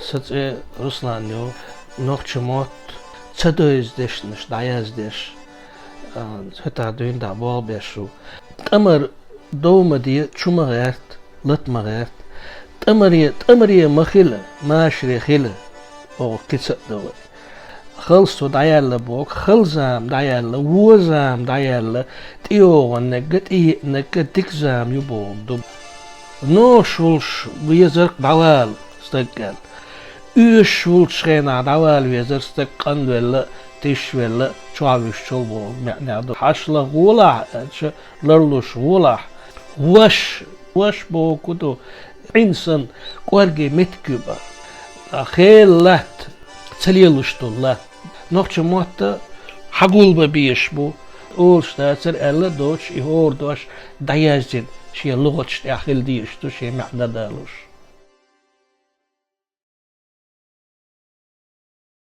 Sıç Ruslan yo nokçumot çadözdешниш dayazdеш heta düğünde bol beşu tamır doğma diye çumağert latmağert tamırıya mahile maşri hile o kitsa doğu Hılsu dayarlı bu, hılzam dayarlı, vuzam dayarlı, tiyoğun ne gıtikzam yuboldu. No şulş vizirk daval stıkkal. Üç şulş gena daval vizir stıkkan veli, tiş veli, çavuş çul bu. Haşlı gula, lırluş gula. Vaş bu kudu, insan korgi mitküba. Xeylat, çeliyeluştullah. Nokçu muhatta hagulba biş bu. Olştaçır elle doç ihor doç dayazdin. Şey luğaç ahil diyiştu şey ma'na daluş.